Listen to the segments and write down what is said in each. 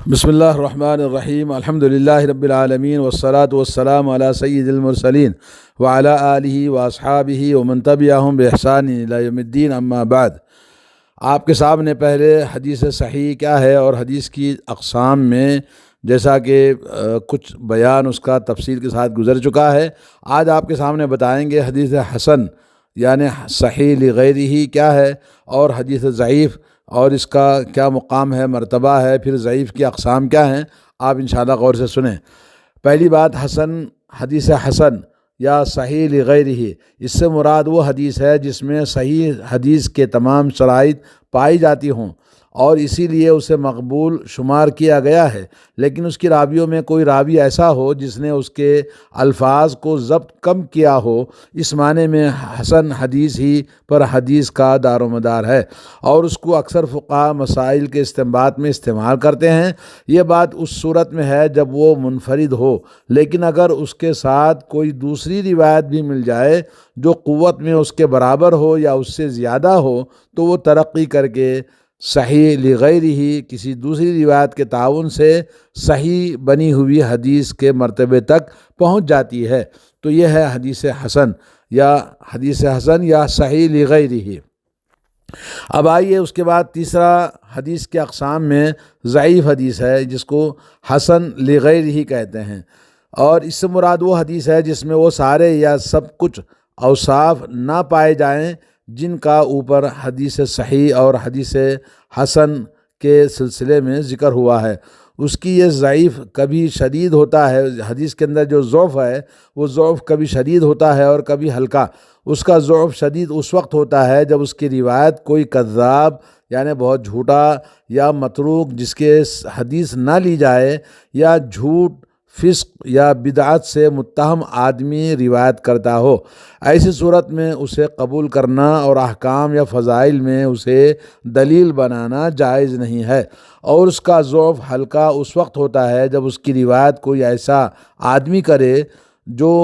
بسم اللہ الرحمن الرحیم الحمدللہ رب العالمین والصلاة والسلام علی سید المرسلین وعلی آلہ واصحابہ ومن تبعہم بإحسان الی یوم الدین اما بعد۔ آپ کے سامنے پہلے حدیث صحیح کیا ہے اور حدیث کی اقسام میں جیسا کہ کچھ بیان اس کا تفصیل کے ساتھ گزر چکا ہے، آج آپ کے سامنے بتائیں گے حدیث حسن یعنی صحیح لغیرہ کیا ہے اور حدیث ضعیف اور اس کا کیا مقام ہے، مرتبہ ہے، پھر ضعیف کی اقسام کیا ہیں۔ آپ انشاءاللہ غور سے سنیں۔ پہلی بات، حدیث حسن یا صحیح لغیرہ، اس سے مراد وہ حدیث ہے جس میں صحیح حدیث کے تمام شرائط پائی جاتی ہوں اور اسی لیے اسے مقبول شمار کیا گیا ہے، لیکن اس کی راویوں میں کوئی راوی ایسا ہو جس نے اس کے الفاظ کو ضبط کم کیا ہو۔ اس معنی میں حسن حدیث ہی پر حدیث کا دار و مدار ہے اور اس کو اکثر فقہا مسائل کے استنباط میں استعمال کرتے ہیں۔ یہ بات اس صورت میں ہے جب وہ منفرد ہو، لیکن اگر اس کے ساتھ کوئی دوسری روایت بھی مل جائے جو قوت میں اس کے برابر ہو یا اس سے زیادہ ہو تو وہ ترقی کر کے صحیح لغیرہ کسی دوسری روایت کے تعاون سے صحیح بنی ہوئی حدیث کے مرتبے تک پہنچ جاتی ہے۔ تو یہ ہے حدیث حسن یا صحیح لغیرہ۔ اب آئیے اس کے بعد تیسرا حدیث کے اقسام میں ضعیف حدیث ہے جس کو حسن لغیرہ کہتے ہیں، اور اس سے مراد وہ حدیث ہے جس میں وہ سارے یا سب کچھ اوصاف نہ پائے جائیں جن کا اوپر حدیث صحیح اور حدیث حسن کے سلسلے میں ذکر ہوا ہے۔ اس کی یہ ضعیف کبھی شدید ہوتا ہے، حدیث کے اندر جو ضعف ہے وہ ضعف کبھی شدید ہوتا ہے اور کبھی ہلکا۔ اس کا ضعف شدید اس وقت ہوتا ہے جب اس کی روایت کوئی کذاب یعنی بہت جھوٹا یا متروک جس کے حدیث نہ لی جائے یا جھوٹ، فسق یا بدعت سے متہم آدمی روایت کرتا ہو۔ ایسی صورت میں اسے قبول کرنا اور احکام یا فضائل میں اسے دلیل بنانا جائز نہیں ہے، اور اس کا ضعف ہلکا اس وقت ہوتا ہے جب اس کی روایت کوئی ایسا آدمی کرے جو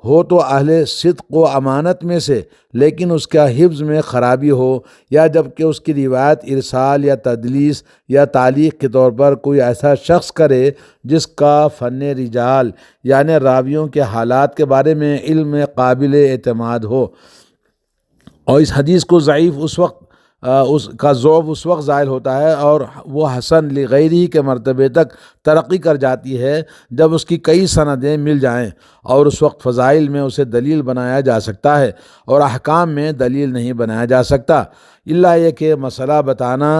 ہو تو اہل صدق و امانت میں سے لیکن اس کا حفظ میں خرابی ہو، یا جبکہ اس کی روایت ارسال یا تدلیس یا تعلیق کے طور پر کوئی ایسا شخص کرے جس کا فن رجال یعنی راویوں کے حالات کے بارے میں علم قابل اعتماد ہو۔ اور اس حدیث کو ضعیف اس کا ضعف اس وقت ظاہر ہوتا ہے اور وہ حسن لغیرہ کے مرتبے تک ترقی کر جاتی ہے جب اس کی کئی سندیں مل جائیں، اور اس وقت فضائل میں اسے دلیل بنایا جا سکتا ہے اور احکام میں دلیل نہیں بنایا جا سکتا، الا یہ کہ مسئلہ بتانا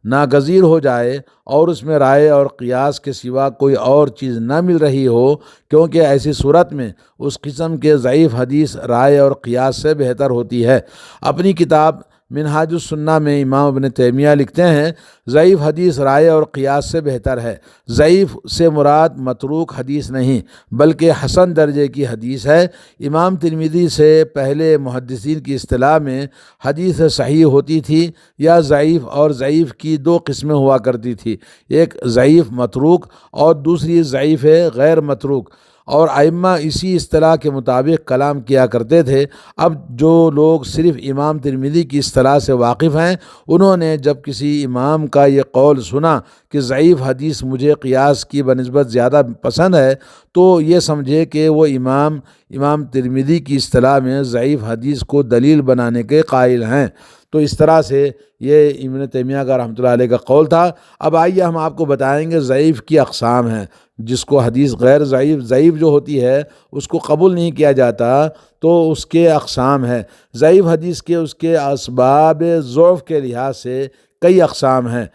ناگزیر ہو جائے اور اس میں رائے اور قیاس کے سوا کوئی اور چیز نہ مل رہی ہو، کیونکہ ایسی صورت میں اس قسم کے ضعیف حدیث رائے اور قیاس سے بہتر ہوتی ہے۔ اپنی کتاب منہاج السنہ میں امام ابن تیمیہ لکھتے ہیں، ضعیف حدیث رائے اور قیاس سے بہتر ہے۔ ضعیف سے مراد متروک حدیث نہیں بلکہ حسن درجے کی حدیث ہے۔ امام ترمذی سے پہلے محدثین کی اصطلاح میں حدیث صحیح ہوتی تھی یا ضعیف، اور ضعیف کی دو قسمیں ہوا کرتی تھی، ایک ضعیف متروک اور دوسری ضعیف غیر متروک، اور ائمہ اسی اصطلاح کے مطابق کلام کیا کرتے تھے۔ اب جو لوگ صرف امام ترمذی کی اصطلاح سے واقف ہیں، انہوں نے جب کسی امام کا یہ قول سنا کہ ضعیف حدیث مجھے قیاس کی بنسبت زیادہ پسند ہے، تو یہ سمجھے کہ وہ امام ترمذی کی اصطلاح میں ضعیف حدیث کو دلیل بنانے کے قائل ہیں۔ تو اس طرح سے یہ ابن تیمیہ کا رحمۃ اللہ علیہ کا قول تھا۔ اب آئیے ہم آپ کو بتائیں گے ضعیف کی اقسام ہیں، جس کو حدیث غیر ضعیف جو ہوتی ہے اس کو قبول نہیں کیا جاتا، تو اس کے اقسام ہیں۔ ضعیف حدیث کے اس کے اسباب ضعف کے لحاظ سے کئی اقسام ہیں۔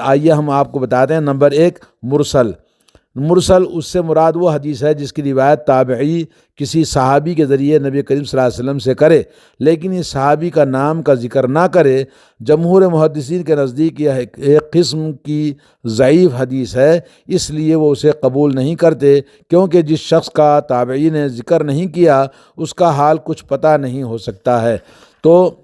آئیے ہم آپ کو بتاتے ہیں۔ نمبر 1، مرسل اس سے مراد وہ حدیث ہے جس کی روایت تابعی کسی صحابی کے ذریعے نبی کریم صلی اللہ علیہ وسلم سے کرے لیکن اس صحابی کا نام کا ذکر نہ کرے۔ جمہور محدثین کے نزدیک یہ ایک قسم کی ضعیف حدیث ہے، اس لیے وہ اسے قبول نہیں کرتے، کیونکہ جس شخص کا تابعی نے ذکر نہیں کیا اس کا حال کچھ پتہ نہیں ہو سکتا ہے۔ تو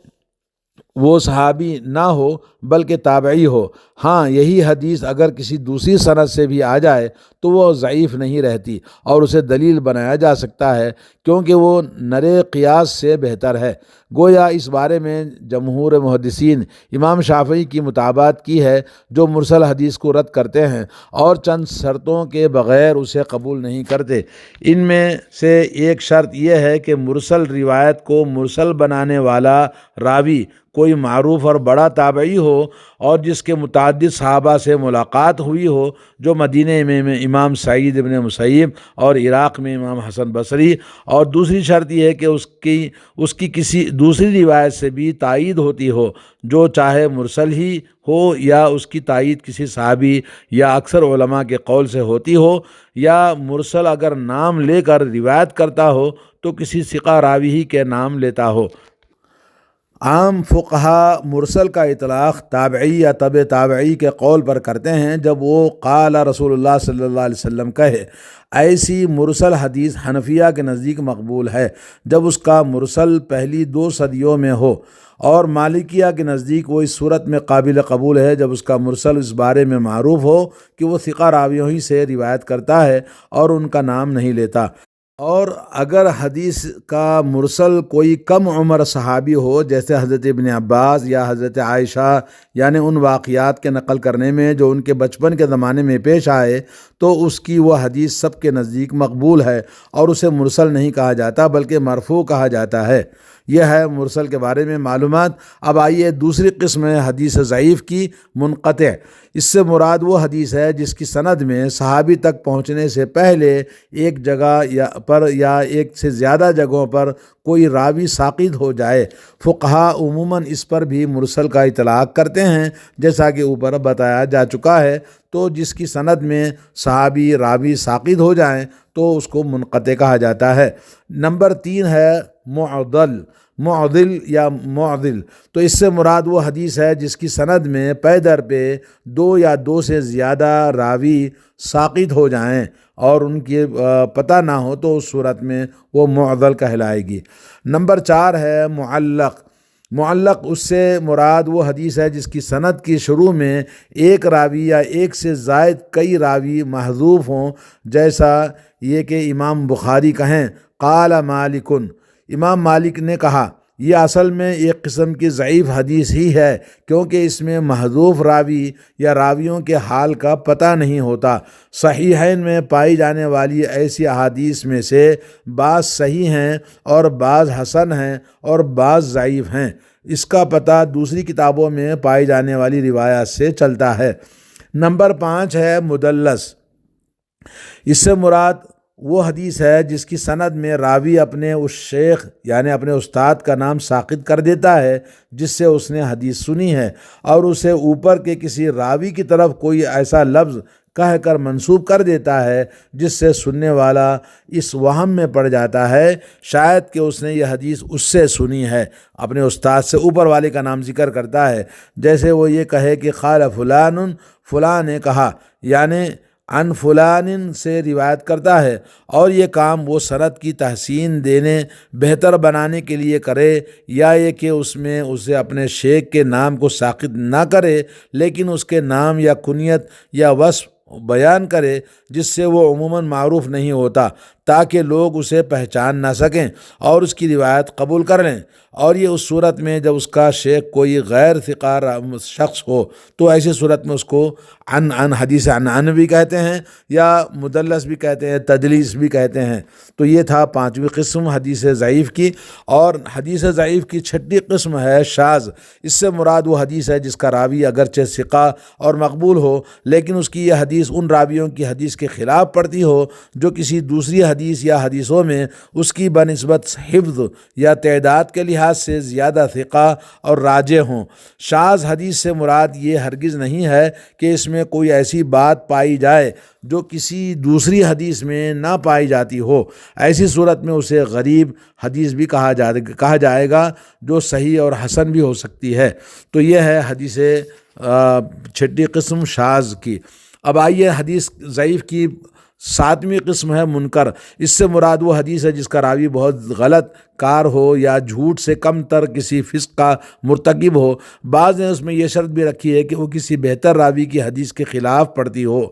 وہ صحابی نہ ہو بلکہ تابعی ہو۔ ہاں یہی حدیث اگر کسی دوسری سند سے بھی آ جائے تو وہ ضعیف نہیں رہتی اور اسے دلیل بنایا جا سکتا ہے، کیونکہ وہ نرے قیاس سے بہتر ہے۔ گویا اس بارے میں جمہور محدثین امام شافعی کی مطابقت کی ہے، جو مرسل حدیث کو رد کرتے ہیں اور چند شرطوں کے بغیر اسے قبول نہیں کرتے۔ ان میں سے ایک شرط یہ ہے کہ مرسل روایت کو مرسل بنانے والا راوی کوئی معروف اور بڑا تابعی ہو اور جس کے متعدد صحابہ سے ملاقات ہوئی ہو، جو مدینہ میں امام سعید ابن مسیب اور عراق میں امام حسن بصری، اور دوسری شرط یہ ہے کہ اس کی کسی دوسری روایت سے بھی تائید ہوتی ہو، جو چاہے مرسل ہی ہو یا اس کی تائید کسی صحابی یا اکثر علماء کے قول سے ہوتی ہو، یا مرسل اگر نام لے کر روایت کرتا ہو تو کسی ثقہ راوی ہی کے نام لیتا ہو۔ عام فقہا مرسل کا اطلاق تابعی یا تبع تابعی کے قول پر کرتے ہیں جب وہ قال رسول اللہ صلی اللہ علیہ وسلم کہے۔ ایسی مرسل حدیث حنفیہ کے نزدیک مقبول ہے جب اس کا مرسل پہلی 2 صدیوں میں ہو، اور مالکیہ کے نزدیک وہ اس صورت میں قابل قبول ہے جب اس کا مرسل اس بارے میں معروف ہو کہ وہ ثقہ راویوں ہی سے روایت کرتا ہے اور ان کا نام نہیں لیتا۔ اور اگر حدیث کا مرسل کوئی کم عمر صحابی ہو، جیسے حضرت ابن عباس یا حضرت عائشہ، یعنی ان واقعات کے نقل کرنے میں جو ان کے بچپن کے زمانے میں پیش آئے، تو اس کی وہ حدیث سب کے نزدیک مقبول ہے اور اسے مرسل نہیں کہا جاتا بلکہ مرفوع کہا جاتا ہے۔ یہ ہے مرسل کے بارے میں معلومات۔ اب آئیے دوسری قسم ہے حدیث ضعیف کی، منقطع۔ اس سے مراد وہ حدیث ہے جس کی سند میں صحابی تک پہنچنے سے پہلے ایک جگہ یا ایک سے زیادہ جگہوں پر کوئی راوی ساقط ہو جائے۔ فقہا عموماً اس پر بھی مرسل کا اطلاق کرتے ہیں، جیسا کہ اوپر بتایا جا چکا ہے۔ تو جس کی سند میں صحابی راوی ساقط ہو جائیں تو اس کو منقطع کہا جاتا ہے۔ نمبر 3 ہے معضل یا معضل۔ تو اس سے مراد وہ حدیث ہے جس کی سند میں پے در پہ 2 یا 2 سے زیادہ راوی ساقط ہو جائیں اور ان کی پتہ نہ ہو، تو اس صورت میں وہ معضل کہلائے گی۔ نمبر 4 ہے معلق۔ اس سے مراد وہ حدیث ہے جس کی سند کی شروع میں ایک راوی یا ایک سے زائد کئی راوی محذوف ہوں، جیسا یہ کہ امام بخاری کہیں قال مالکن، امام مالک نے کہا۔ یہ اصل میں ایک قسم کی ضعیف حدیث ہی ہے، کیونکہ اس میں محذوف راوی یا راویوں کے حال کا پتہ نہیں ہوتا۔ صحیحین میں پائی جانے والی ایسی احادیث میں سے بعض صحیح ہیں اور بعض حسن ہیں اور بعض ضعیف ہیں۔ اس کا پتہ دوسری کتابوں میں پائی جانے والی روایات سے چلتا ہے۔ نمبر 5 ہے مدلس۔ اس سے مراد وہ حدیث ہے جس کی سند میں راوی اپنے اس شیخ یعنی اپنے استاد کا نام ساقط کر دیتا ہے جس سے اس نے حدیث سنی ہے، اور اسے اوپر کے کسی راوی کی طرف کوئی ایسا لفظ کہہ کر منسوب کر دیتا ہے جس سے سننے والا اس وہم میں پڑ جاتا ہے شاید کہ اس نے یہ حدیث اس سے سنی ہے۔ اپنے استاد سے اوپر والے کا نام ذکر کرتا ہے، جیسے وہ یہ کہے کہ قال فلان، فلاں نے کہا، یعنی عن فلان سے روایت کرتا ہے، اور یہ کام وہ سند کی تحسین دینے بہتر بنانے کے لیے کرے، یا یہ کہ اس میں اسے اپنے شیخ کے نام کو ساقط نہ کرے لیکن اس کے نام یا کنیت یا وصف بیان کرے جس سے وہ عموماً معروف نہیں ہوتا، تاکہ لوگ اسے پہچان نہ سکیں اور اس کی روایت قبول کر لیں۔ اور یہ اس صورت میں جب اس کا شیخ کوئی غیر ثقہ شخص ہو تو ایسی صورت میں اس کو عن حدیث عن بھی کہتے ہیں، یا مدلس بھی کہتے ہیں، تدلیس بھی کہتے ہیں۔ تو یہ تھا 5ویں قسم حدیث ضعیف کی۔ اور حدیث ضعیف کی 6ٹھی قسم ہے شاذ۔ اس سے مراد وہ حدیث ہے جس کا راوی اگرچہ ثقہ اور مقبول ہو، لیکن اس کی یہ حدیث ان راویوں کی حدیث کے خلاف پڑتی ہو جو کسی دوسری حدیث یا حدیثوں میں اس کی بنسبت حفظ یا تعداد کے لحاظ سے زیادہ ثقہ اور راجح ہوں۔ شاذ حدیث سے مراد یہ ہرگز نہیں ہے کہ اس میں کوئی ایسی بات پائی جائے جو کسی دوسری حدیث میں نہ پائی جاتی ہو۔ ایسی صورت میں اسے غریب حدیث بھی کہا جائے گا، جو صحیح اور حسن بھی ہو سکتی ہے۔ تو یہ ہے حدیث 6ٹھی قسم شاذ کی۔ اب آئیے حدیث ضعیف کی 7ویں قسم ہے منکر۔ اس سے مراد وہ حدیث ہے جس کا راوی بہت غلط کار ہو یا جھوٹ سے کم تر کسی فسق کا مرتکب ہو۔ بعض نے اس میں یہ شرط بھی رکھی ہے کہ وہ کسی بہتر راوی کی حدیث کے خلاف پڑتی ہو۔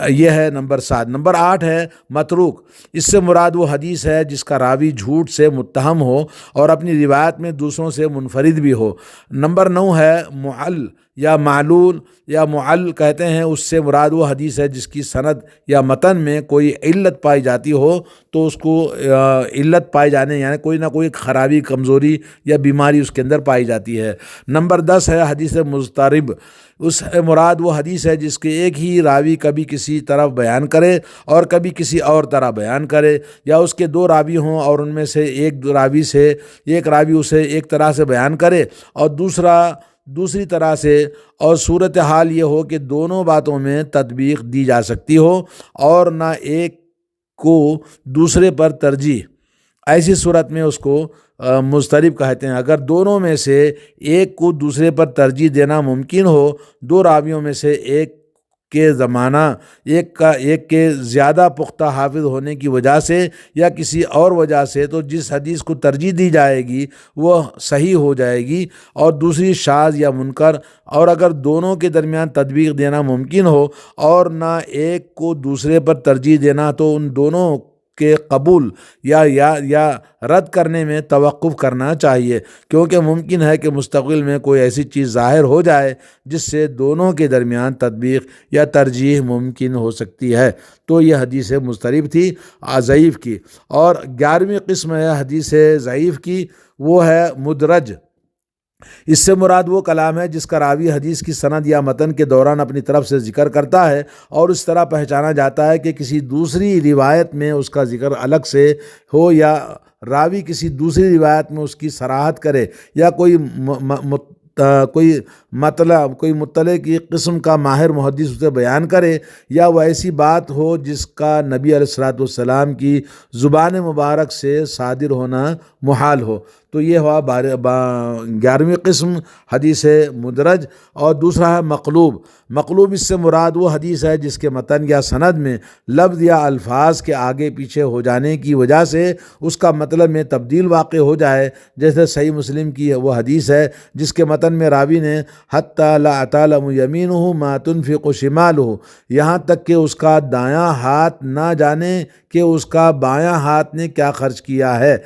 یہ ہے نمبر 7۔ نمبر 8 ہے متروک۔ اس سے مراد وہ حدیث ہے جس کا راوی جھوٹ سے متہم ہو اور اپنی روایت میں دوسروں سے منفرد بھی ہو۔ نمبر 9 ہے معل یا معلول یا معل کہتے ہیں، اس سے مراد وہ حدیث ہے جس کی سند یا متن میں کوئی علت پائی جاتی ہو، تو اس کو علت پائے جانے یعنی کوئی نہ کوئی خرابی، کمزوری یا بیماری اس کے اندر پائی جاتی ہے۔ نمبر 10 ہے حدیث مضطرب۔ اس سے مراد وہ حدیث ہے جس کے ایک ہی راوی کبھی کسی طرف بیان کرے اور کبھی کسی اور طرح بیان کرے، یا اس کے 2 راوی ہوں اور ان میں سے ایک راوی اسے ایک طرح سے بیان کرے اور دوسری طرح سے، اور صورتحال یہ ہو کہ دونوں باتوں میں تطبیق دی جا سکتی ہو اور نہ ایک کو دوسرے پر ترجیح۔ ایسی صورت میں اس کو مضطرب کہتے ہیں۔ اگر دونوں میں سے ایک کو دوسرے پر ترجیح دینا ممکن ہو، 2 راویوں میں سے ایک کے زیادہ پختہ حافظ ہونے کی وجہ سے یا کسی اور وجہ سے، تو جس حدیث کو ترجیح دی جائے گی وہ صحیح ہو جائے گی اور دوسری شاذ یا منکر۔ اور اگر دونوں کے درمیان تطبیق دینا ممکن ہو اور نہ ایک کو دوسرے پر ترجیح دینا، تو ان دونوں کے قبول یا رد کرنے میں توقف کرنا چاہیے، کیونکہ ممکن ہے کہ مستقبل میں کوئی ایسی چیز ظاہر ہو جائے جس سے دونوں کے درمیان تطبیق یا ترجیح ممکن ہو سکتی ہے۔ تو یہ حدیث مضطرب تھی ضعیف کی۔ اور 11ویں قسم ہے حدیث ضعیف کی، وہ ہے مدرج۔ اس سے مراد وہ کلام ہے جس کا راوی حدیث کی سند یا متن کے دوران اپنی طرف سے ذکر کرتا ہے اور اس طرح پہچانا جاتا ہے کہ کسی دوسری روایت میں اس کا ذکر الگ سے ہو، یا راوی کسی دوسری روایت میں اس کی صراحت کرے، یا کوئی مطلع کی قسم کا ماہر محدث اسے بیان کرے، یا وہ ایسی بات ہو جس کا نبی علیہ الصلوۃ والسلام کی زبان مبارک سے صادر ہونا محال ہو۔ تو یہ ہوا 11ویں قسم حدیث مدرج۔ اور دوسرا ہے مقلوب۔ مقلوب اس سے مراد وہ حدیث ہے جس کے متن یا سند میں لفظ یا الفاظ کے آگے پیچھے ہو جانے کی وجہ سے اس کا مطلب میں تبدیل واقع ہو جائے، جیسے صحیح مسلم کی وہ حدیث ہے جس کے متن میں راوی نے حتی لا تعلم یمینہ ما تنفق شمالہ، یہاں تک کہ اس کا دایاں ہاتھ نہ جانے کہ اس کا بایاں ہاتھ نے کیا خرچ کیا ہے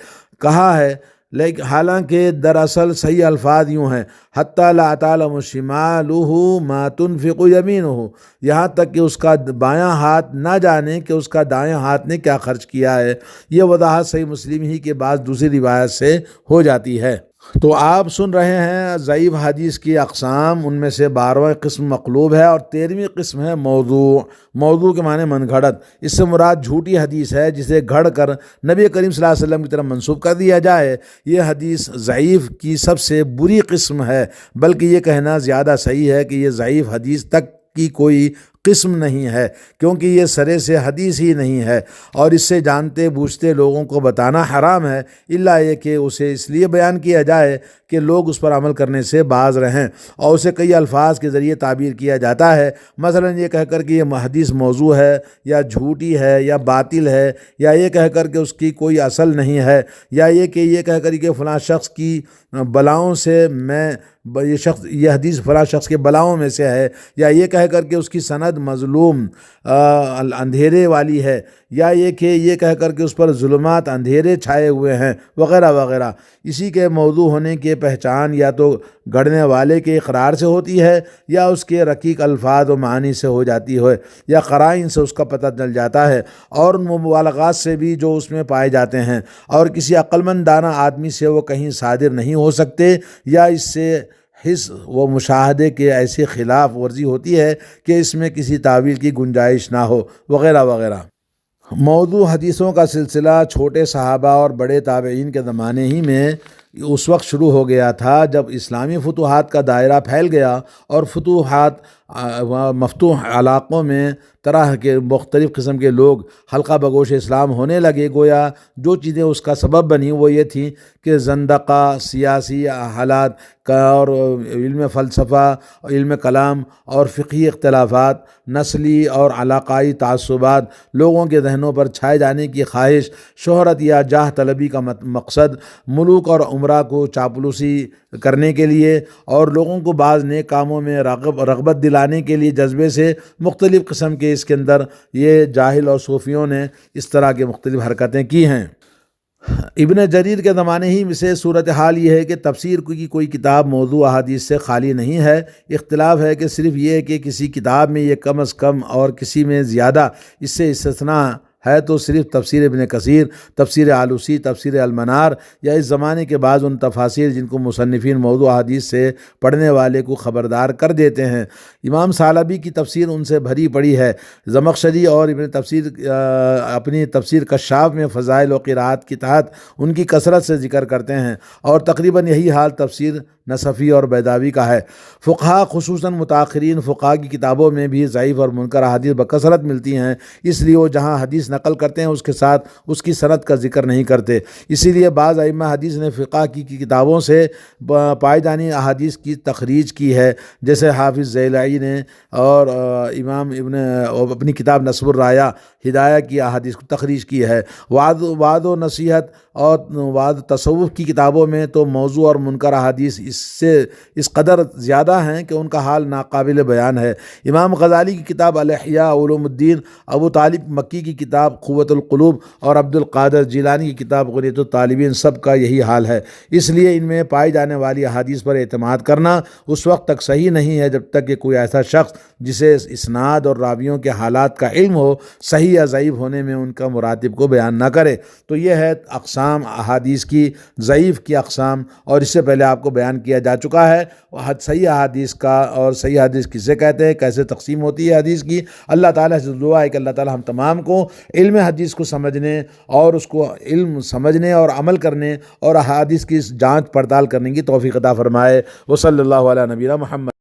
کہا ہے، لیکن حالانکہ دراصل صحیح الفاظ یوں ہیں حتی لا تعلم شمالہ ما تنفق یمینہ، یہاں تک کہ اس کا بایاں ہاتھ نہ جانے کہ اس کا دایاں ہاتھ نے کیا خرچ کیا ہے۔ یہ وضاحت صحیح مسلم ہی کے بعد دوسری روایت سے ہو جاتی ہے۔ تو آپ سن رہے ہیں ضعیف حدیث کی اقسام، ان میں سے 12واں قسم مقلوب ہے اور 13ویں قسم ہے موضوع۔ موضوع کے معنی من گھڑت۔ اس سے مراد جھوٹی حدیث ہے جسے گھڑ کر نبی کریم صلی اللہ علیہ وسلم کی طرف منسوب کر دیا جائے۔ یہ حدیث ضعیف کی سب سے بری قسم ہے، بلکہ یہ کہنا زیادہ صحیح ہے کہ یہ ضعیف حدیث تک کی کوئی قسم نہیں ہے، کیونکہ یہ سرے سے حدیث ہی نہیں ہے، اور اس سے جانتے بوجھتے لوگوں کو بتانا حرام ہے، الا یہ کہ اسے اس لیے بیان کیا جائے کہ لوگ اس پر عمل کرنے سے باز رہیں، اور اسے کئی الفاظ کے ذریعے تعبیر کیا جاتا ہے، مثلا یہ کہہ کر کہ یہ حدیث موضوع ہے یا جھوٹی ہے یا باطل ہے، یا یہ کہہ کر کہ اس کی کوئی اصل نہیں ہے، یا یہ کہہ کر کہ فلاں شخص کی بلاؤں سے یہ حدیث فلاں شخص کے بلاؤں میں سے ہے، یا یہ کہہ کر کہ اس کی سند مظلوم اندھیرے والی ہے، یا یہ کہہ کر کہ اس پر ظلمات اندھیرے چھائے ہوئے ہیں، وغیرہ وغیرہ۔ اسی کے موضوع ہونے کی پہچان یا تو گھڑنے والے کے اقرار سے ہوتی ہے، یا اس کے رقیق الفاظ و معانی سے ہو جاتی ہے، یا قرائن سے اس کا پتہ چل جاتا ہے، اور ان مبالغات سے بھی جو اس میں پائے جاتے ہیں، اور کسی عقلمند دانا آدمی سے وہ کہیں صادر نہیں ہو سکتے، یا اس سے حس و مشاہدے کے ایسی خلاف ورزی ہوتی ہے کہ اس میں کسی تعویل کی گنجائش نہ ہو، وغیرہ وغیرہ۔ موضوع حدیثوں کا سلسلہ چھوٹے صحابہ اور بڑے تابعین کے زمانے ہی میں اس وقت شروع ہو گیا تھا جب اسلامی فتوحات کا دائرہ پھیل گیا اور فتوحات مفتوح علاقوں میں طرح کے مختلف قسم کے لوگ حلقہ بگوش اسلام ہونے لگے، گویا جو چیزیں اس کا سبب بنی وہ یہ تھیں کہ زندقہ، سیاسی حالات کا اور علم فلسفہ، علم کلام اور فقہی اختلافات، نسلی اور علاقائی تعصبات، لوگوں کے ذہنوں پر چھائے جانے کی خواہش، شہرت یا جاہ طلبی کا مقصد، ملوک اور امراء کو چاپلوسی کرنے کے لیے اور لوگوں کو بعض نیک کاموں میں رغبت دلانے کے لیے جذبے سے مختلف قسم کے اس کے اندر یہ جاہل اور صوفیوں نے اس طرح کے مختلف حرکتیں کی ہیں۔ ابن جریر کے زمانے ہی سے صورتحال یہ ہے کہ تفسیر کی کوئی کتاب موضوع احادیث سے خالی نہیں ہے۔ اختلاف ہے کہ صرف یہ ہے کہ کسی کتاب میں یہ کم از کم اور کسی میں زیادہ اس سے استثناء ہے تو صرف تفسیر ابن کثیر، تفسیر آلوسی، تفسیر المنار یا اس زمانے کے بعض ان تفاسیر جن کو مصنفین موضوع حدیث سے پڑھنے والے کو خبردار کر دیتے ہیں۔ امام ثعلبی کی تفسیر ان سے بھری پڑی ہے۔ زمخشری اور اپنی تفسیر کشاف میں فضائل و قراءت کی تحت ان کی کثرت سے ذکر کرتے ہیں، اور تقریباً یہی حال تفسیر نصفی اور بیضاوی کا ہے۔ فقہا خصوصاً متاخرین فقہا کی کتابوں میں بھی ضعیف اور منکر احادیث بکثرت ملتی ہیں، اس لیے وہ جہاں حدیث نقل کرتے ہیں اس کے ساتھ اس کی سند کا ذکر نہیں کرتے۔ اسی لیے بعض ائمہ حدیث نے فقہ کی کتابوں سے پائے جانے احادیث کی تخریج کی ہے، جیسے حافظ زیلعی نے اور امام ابن اپنی کتاب نصب الرایہ ہدایہ کی احادیث کو تخریج کی ہے۔ وعد و نصیحت اور وعد تصوف کی کتابوں میں تو موضوع اور منکر احادیث اس قدر زیادہ ہیں کہ ان کا حال ناقابل بیان ہے۔ امام غزالی کی کتاب الاحیاء علوم الدین، ابو طالب مکی کی کتاب قوت القلوب اور عبد القادر جیلانی کی کتاب غنیۃ الطالبین، سب کا یہی حال ہے۔ اس لیے ان میں پائی جانے والی احادیث پر اعتماد کرنا اس وقت تک صحیح نہیں ہے جب تک کہ کوئی ایسا شخص جسے اسناد اور راویوں کے حالات کا علم ہو صحیح یا ضعیف ہونے میں ان کا مراتب کو بیان نہ کرے۔ تو یہ ہے اقسام احادیث کی، ضعیف کی اقسام، اور اس سے پہلے آپ کو بیان کیا جا چکا ہے صحیح احادیث کا، اور صحیح حدیث کسے کہتے ہیں، کیسے تقسیم ہوتی ہے حدیث کی۔ اللہ تعالیٰ سے دعا ہے کہ اللہ تعالیٰ ہم تمام کو علم حدیث کو سمجھنے اور اس کو علم سمجھنے اور عمل کرنے اور احادیث کی جانچ پڑتال کرنے کی توفیق عطا فرمائے۔ وصلی اللہ علی نبینا محمد۔